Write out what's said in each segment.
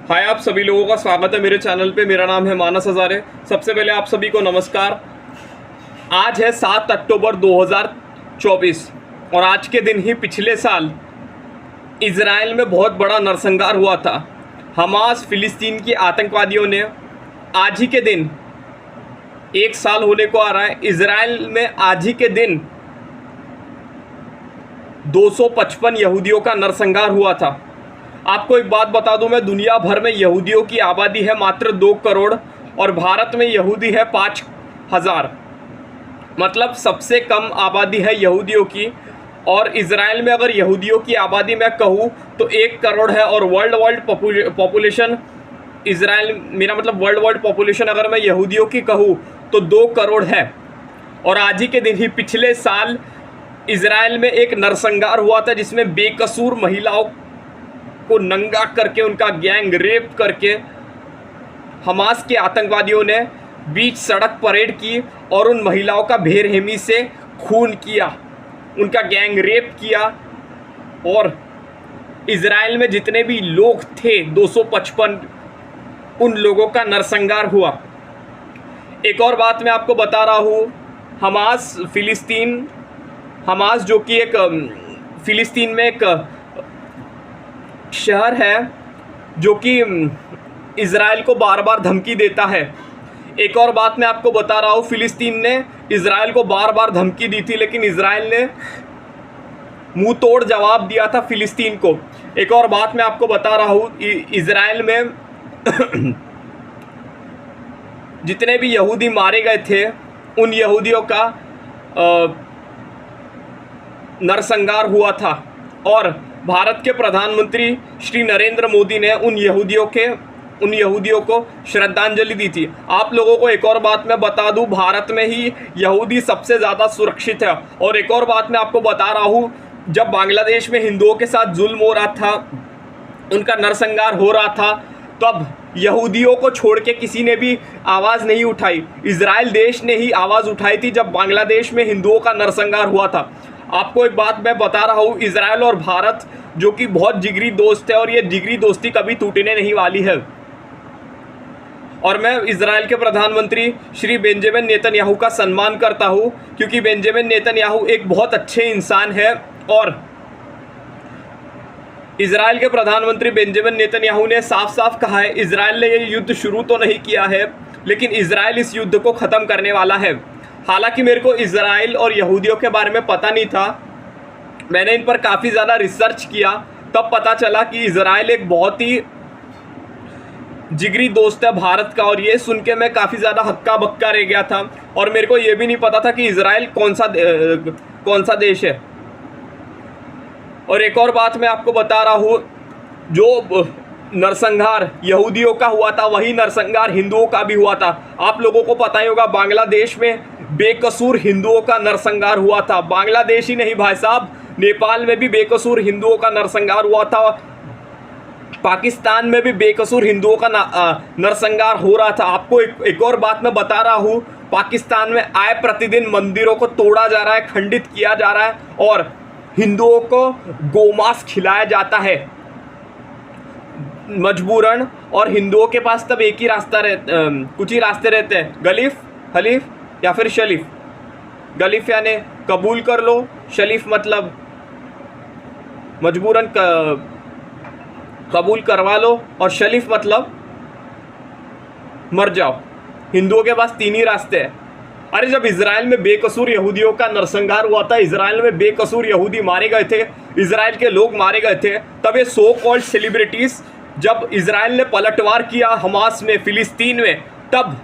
हाय, आप सभी लोगों का स्वागत है मेरे चैनल पे। मेरा नाम है मानस हजारे। सबसे पहले आप सभी को नमस्कार। आज है 7 अक्टूबर 2024 और आज के दिन ही पिछले साल इजराइल में बहुत बड़ा नरसंहार हुआ था। हमास फिलिस्तीन की आतंकवादियों ने आज ही के दिन 1 साल होने को आ रहा है। इजराइल में आज ही के दिन 255 यहूदियों का नरसंहार हुआ था। आपको एक बात बता दूं, मैं दुनिया भर में यहूदियों की आबादी है मात्र 2 करोड़ और भारत में यहूदी है 5,000, मतलब सबसे कम आबादी है यहूदियों की। और इजराइल में अगर यहूदियों की आबादी मैं कहूँ तो 1 करोड़ है और वर्ल्ड पॉपुलेशन इजराइल, मेरा मतलब वर्ल्ड पॉपुलेशन अगर मैं यहूदियों की कहूँ तो 2 करोड़ है। और आज ही के दिन ही पिछले साल इजराइल में एक नरसंहार हुआ था जिसमें बेकसूर महिलाओं को नंगा करके उनका गैंग रेप करके हमास के आतंकवादियों ने बीच सड़क परेड की और उन महिलाओं का बेरहमी से खून किया, उनका गैंग रेप किया। और इजराइल में जितने भी लोग थे 255, उन लोगों का नरसंहार हुआ। एक और बात मैं आपको बता रहा हूँ, हमास जो कि एक फिलिस्तीन में एक शहर है जो कि इजराइल को बार बार धमकी देता है। एक और बात मैं आपको बता रहा हूँ, फिलिस्तीन ने इजराइल को बार बार धमकी दी थी लेकिन इजराइल ने मुंह तोड़ जवाब दिया था फिलिस्तीन को। एक और बात मैं आपको बता रहा हूँ, इजराइल में जितने भी यहूदी मारे गए थे उन यहूदियों का नरसंहार हुआ था और भारत के प्रधानमंत्री श्री नरेंद्र मोदी ने उन यहूदियों को श्रद्धांजलि दी थी। आप लोगों को एक और बात मैं बता दूं, भारत में ही यहूदी सबसे ज़्यादा सुरक्षित है। और एक और बात मैं आपको बता रहा हूं, जब बांग्लादेश में हिंदुओं के साथ जुल्म हो रहा था, उनका नरसंहार हो रहा था, तब यहूदियों को छोड़ के किसी ने भी आवाज़ नहीं उठाई। इजराइल देश ने ही आवाज़ उठाई थी जब बांग्लादेश में हिंदुओं का नरसंहार हुआ था। आपको एक बात मैं बता रहा हूँ, इजराइल और भारत जो कि बहुत जिगरी दोस्त है और ये जिगरी दोस्ती कभी टूटने नहीं वाली है। और मैं इजराइल के प्रधानमंत्री श्री बेंजामिन नेतन्याहू का सम्मान करता हूँ क्योंकि बेंजामिन नेतन्याहू एक बहुत अच्छे इंसान है। और इजराइल के प्रधानमंत्री बेंजामिन नेतन्याहू ने साफ साफ कहा है, इजराइल ने ये युद्ध शुरू तो नहीं किया है लेकिन इजराइल इस युद्ध को ख़त्म करने वाला है। हालांकि मेरे को इजराइल और यहूदियों के बारे में पता नहीं था, मैंने इन पर काफ़ी ज़्यादा रिसर्च किया, तब पता चला कि इजराइल एक बहुत ही जिगरी दोस्त है भारत का। और ये सुन के मैं काफ़ी ज़्यादा हक्का बक्का रह गया था और मेरे को ये भी नहीं पता था कि इजराइल कौन सा देश है। और एक और बात मैं आपको बता रहा हूँ, जो नरसंहार यहूदियों का हुआ था वही नरसंहार हिंदुओं का भी हुआ था। आप लोगों को पता ही होगा, बांग्लादेश में बेकसूर हिंदुओं का नरसंहार हुआ था। बांग्लादेश ही नहीं भाई साहब, नेपाल में भी बेकसूर हिंदुओं का नरसंहार हुआ था, पाकिस्तान में भी बेकसूर हिंदुओं का नरसंहार हो रहा था। आपको एक और बात मैं बता रहा हूँ, पाकिस्तान में आए प्रतिदिन मंदिरों को तोड़ा जा रहा है, खंडित किया जा रहा है और हिंदुओं को गोमांस खिलाया जाता है मजबूरन। और हिंदुओं के पास तब एक ही रास्ता कुछ ही रास्ते रहते हैं, गलीफ, हलीफ या फिर शलीफ। गलीफ यानी कबूल कर लो, शलीफ मतलब मजबूरन कबूल करवा लो और शलीफ मतलब मर जाओ। हिंदुओं के पास 3 ही रास्ते हैं। अरे जब इजराइल में बेकसूर यहूदियों का नरसंहार हुआ था, इजराइल में बेकसूर यहूदी मारे गए थे, इजराइल के लोग मारे गए थे, तब ये सो कॉल्ड सेलिब्रिटीज़, जब इजराइल ने पलटवार किया हमास में, फिलिस्तीन में, तब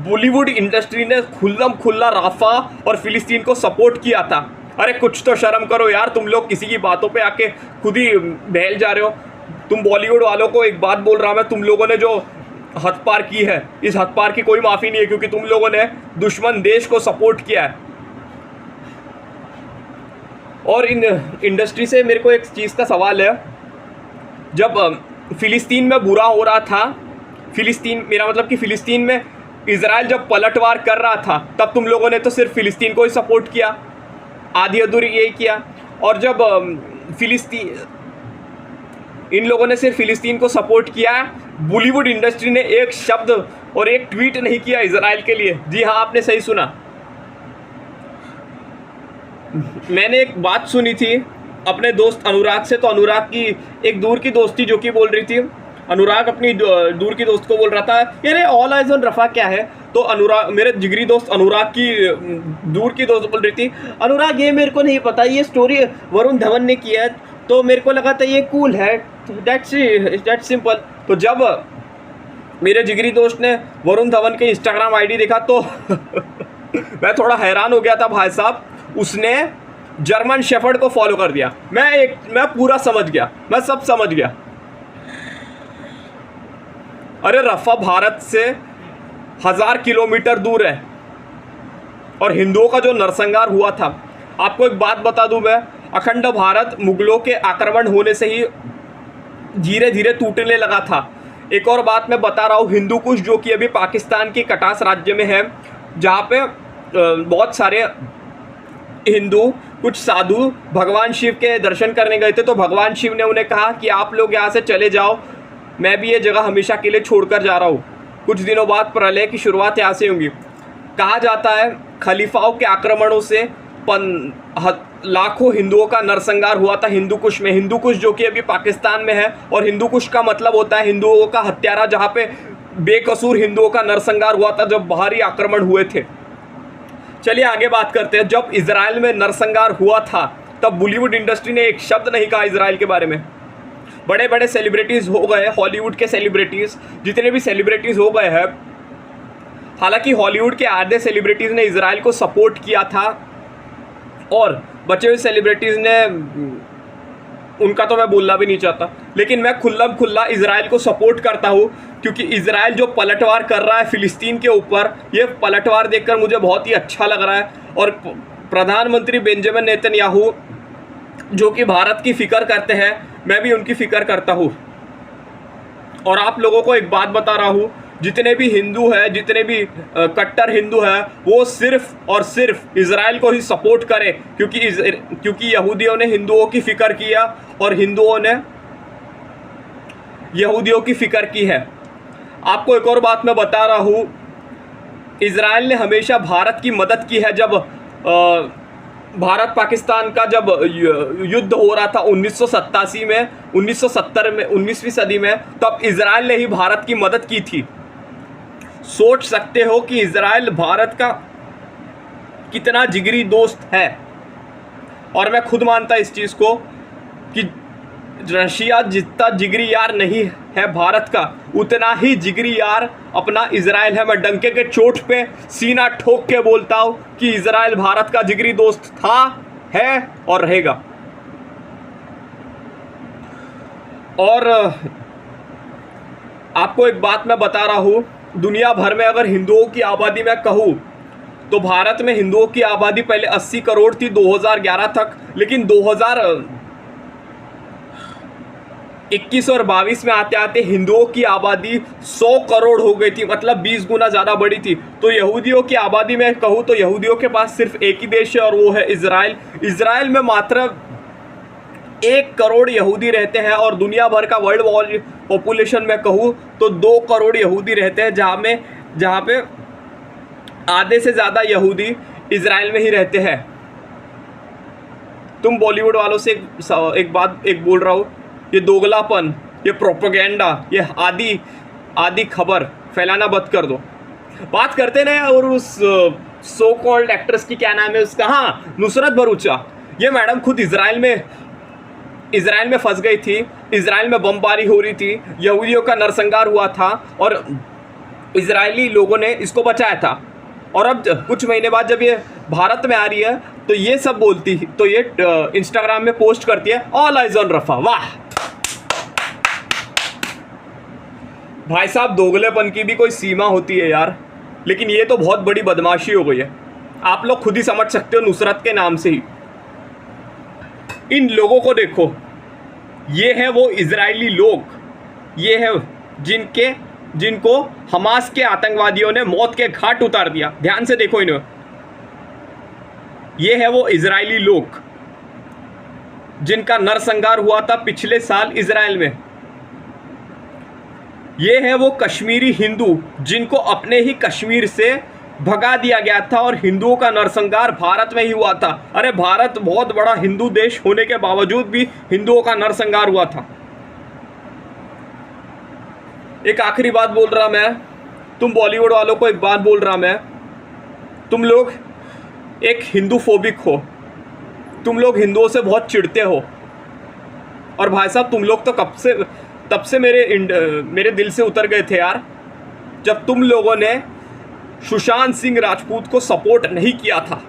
बॉलीवुड इंडस्ट्री ने खुल्लम खुल्ला राफा और फिलिस्तीन को सपोर्ट किया था। अरे कुछ तो शर्म करो यार, तुम लोग किसी की बातों पे आके खुद ही बहल जा रहे हो। तुम बॉलीवुड वालों को एक बात बोल रहा मैं, तुम लोगों ने जो हद पार की है, इस हद पार की कोई माफ़ी नहीं है क्योंकि तुम लोगों ने दुश्मन देश को सपोर्ट किया है। और इन इंडस्ट्री से मेरे को एक चीज़ का सवाल है, जब फिलिस्तीन में बुरा हो रहा था, फिलिस्तीन मेरा मतलब कि फिलिस्तीन में इजराइल जब पलटवार कर रहा था, तब तुम लोगों ने तो सिर्फ फिलिस्तीन को ही सपोर्ट किया, आधी अधूरी यही किया। और जब इन लोगों ने सिर्फ फिलिस्तीन को सपोर्ट किया है, बॉलीवुड इंडस्ट्री ने एक शब्द और एक ट्वीट नहीं किया इजराइल के लिए। जी हाँ, आपने सही सुना। मैंने एक बात सुनी थी अपने दोस्त अनुराग से, तो अनुराग की एक दूर की दोस्त थी जो कि बोल रही थी, अनुराग अपनी दूर की दोस्त को बोल रहा था यार ऑल आइज ऑन रफा क्या है, तो अनुराग मेरे जिगरी दोस्त अनुराग की दूर की दोस्त बोल रही थी अनुराग ये मेरे को नहीं पता, ये स्टोरी वरुण धवन ने किया है तो मेरे को लगा था ये कूल है, दैट्स सिंपल। तो जब मेरे जिगरी दोस्त ने वरुण धवन के इंस्टाग्राम आईडी देखा तो मैं थोड़ा हैरान हो गया था भाई साहब। उसने जर्मन शेफर्ड को फॉलो कर दिया। मैं पूरा समझ गया, मैं सब समझ गया। अरे रफा भारत से 1000 किलोमीटर दूर है और हिंदुओं का जो नरसंहार हुआ था, आपको एक बात बता दूं मैं, अखंड भारत मुगलों के आक्रमण होने से ही धीरे धीरे टूटने लगा था। एक और बात मैं बता रहा हूँ, हिंदू कुश जो कि अभी पाकिस्तान के कटास राज्य में है, जहाँ पे बहुत सारे हिंदू कुछ साधु भगवान शिव के दर्शन करने गए थे, तो भगवान शिव ने उन्हें कहा कि आप लोग यहाँ से चले जाओ, मैं भी ये जगह हमेशा के लिए छोड़कर जा रहा हूँ। कुछ दिनों बाद प्रलय की शुरुआत यहाँ से होगी। कहा जाता है खलीफाओं के आक्रमणों से लाखों हिंदुओं का नरसंहार हुआ था हिंदू कुश में। हिंदू कुश जो कि अभी पाकिस्तान में है, और हिंदू कुश का मतलब होता है हिंदुओं का हत्यारा, जहाँ पे बेकसूर हिंदुओं का नरसंहार हुआ था जब बाहरी आक्रमण हुए थे। चलिए आगे बात करते हैं। जब इजराइल में नरसंहार हुआ था तब बॉलीवुड इंडस्ट्री ने एक शब्द नहीं कहा इजराइल के बारे में। बड़े बड़े सेलिब्रिटीज़ हो गए, हॉलीवुड के सेलिब्रिटीज़, जितने भी सेलिब्रिटीज़ हो गए हैं, हालांकि हॉलीवुद के आधे सेलिब्रिटीज़ ने इजराइल को सपोर्ट किया था और बचे हुए सेलिब्रिटीज़ ने, उनका तो मैं बोलना भी नहीं चाहता, लेकिन मैं खुल्ला इजराइल को सपोर्ट करता हूँ, क्योंकि इजराइल जो पलटवार कर रहा है फिलिस्तीन के ऊपर, ये पलटवार देखकर मुझे बहुत ही अच्छा लग रहा है। और प्रधानमंत्री बेंजामिन नेतन्याहू जो कि भारत की फ़िक्र करते हैं, मैं भी उनकी फ़िक्र करता हूँ। और आप लोगों को एक बात बता रहा हूँ, जितने भी हिंदू हैं, जितने भी कट्टर हिंदू हैं, वो सिर्फ और सिर्फ इजराइल को ही सपोर्ट करें, क्योंकि यहूदियों ने हिंदुओं की फ़िक्र किया और हिंदुओं ने यहूदियों की फ़िक्र की है। आपको एक और बात मैं बता रहा हूँ, इजराइल ने हमेशा भारत की मदद की है। जब भारत पाकिस्तान का जब युद्ध हो रहा था 1987 में, 1970 में, 19वीं सदी में, तब इजराइल ने ही भारत की मदद की थी। सोच सकते हो कि इजराइल भारत का कितना जिगरी दोस्त है। और मैं खुद मानता इस चीज़ को कि रशिया जितना जिगरी यार नहीं है भारत का, उतना ही जिगरी यार अपना इजराइल है। मैं डंके के चोट पे सीना ठोक के बोलता हूँ कि इजराइल भारत का जिगरी दोस्त था, है और रहेगा। और आपको एक बात मैं बता रहा हूँ, दुनिया भर में अगर हिंदुओं की आबादी मैं कहूँ तो भारत में हिंदुओं की आबादी पहले 80 करोड़ थी 2011 तक, लेकिन 2021 और 22 में आते आते हिंदुओं की आबादी 100 करोड़ हो गई थी, मतलब 20 गुना ज़्यादा बढ़ी थी। तो यहूदियों की आबादी में कहूँ तो यहूदियों के पास सिर्फ एक ही देश है और वो है इजराइल। इजराइल में मात्र 1 करोड़ यहूदी रहते हैं और दुनिया भर का वर्ल्ड पॉपुलेशन में कहूँ तो 2 करोड़ यहूदी रहते हैं, जहाँ पे आधे से ज़्यादा यहूदी इजराइल में ही रहते हैं। तुम बॉलीवुड वालों से एक बात बोल रहा हूँ, ये दोगलापन, ये प्रोपेगेंडा, ये आदि खबर फैलाना बंद कर दो। बात करते ना और उस सो कॉल्ड एक्ट्रेस की क्या नाम है उसका, हाँ, नुसरत भरूचा। ये मैडम खुद इजराइल में फंस गई थी। इजराइल में बमबारी हो रही थी, यहूदियों का नरसंहार हुआ था और इजरायली लोगों ने इसको बचाया था। और अब कुछ महीने बाद जब ये भारत में आ रही है तो ये सब बोलती, तो ये इंस्टाग्राम में पोस्ट करती है ऑल आइज ऑन रफा। वाह भाई साहब, दोगलेपन की भी कोई सीमा होती है यार, लेकिन ये तो बहुत बड़ी बदमाशी हो गई है। आप लोग खुद ही समझ सकते हो नुसरत के नाम से ही। इन लोगों को देखो, ये है वो इजरायली लोग, ये है जिनको हमास के आतंकवादियों ने मौत के घाट उतार दिया। ध्यान से देखो इन्हें, ये है वो इजरायली लोग। जिनका नरसंहार हुआ था पिछले साल इजराइल में। ये है वो कश्मीरी हिंदू जिनको अपने ही कश्मीर से भगा दिया गया था और हिंदुओं का नरसंहार भारत में ही हुआ था। अरे भारत बहुत बड़ा हिंदू देश होने के बावजूद भी हिंदुओं का नरसंहार हुआ था। एक आखिरी बात बोल रहा मैं, तुम बॉलीवुड वालों को एक बात बोल रहा मैं, तुम लोग एक हिंदू फोबिक हो, तुम लोग हिंदुओं से बहुत चिढ़ते हो। और भाई साहब तुम लोग तो तब से मेरे दिल से उतर गए थे यार, जब तुम लोगों ने सुशांत सिंह राजपूत को सपोर्ट नहीं किया था।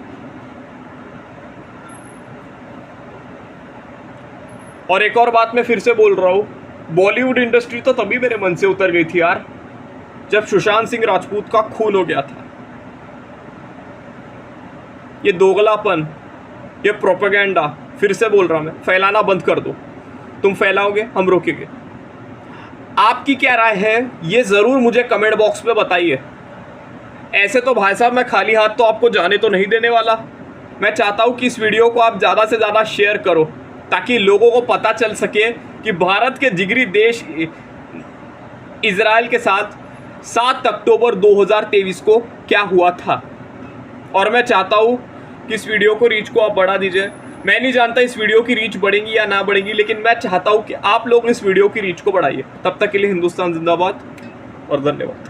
और एक और बात मैं फिर से बोल रहा हूं, बॉलीवुड इंडस्ट्री तो तभी मेरे मन से उतर गई थी यार, जब सुशांत सिंह राजपूत का खून हो गया था। ये दोगलापन, ये प्रोपेगेंडा, फिर से बोल रहा मैं, फैलाना बंद कर दो। तुम फैलाओगे, हम रोकेंगे। आपकी क्या राय है ये ज़रूर मुझे कमेंट बॉक्स में बताइए। ऐसे तो भाई साहब मैं खाली हाथ तो आपको जाने तो नहीं देने वाला। मैं चाहता हूँ कि इस वीडियो को आप ज़्यादा से ज़्यादा शेयर करो, ताकि लोगों को पता चल सके कि भारत के जिगरी देश इजराइल के साथ 7 अक्टूबर 2023 को क्या हुआ था। और मैं चाहता हूँ कि इस वीडियो को रीच को आप बढ़ा दीजिए। मैं नहीं जानता इस वीडियो की रीच बढ़ेगी या ना बढ़ेगी, लेकिन मैं चाहता हूँ कि आप लोग इस वीडियो की रीच को बढ़ाइए। तब तक के लिए हिंदुस्तान जिंदाबाद और धन्यवाद।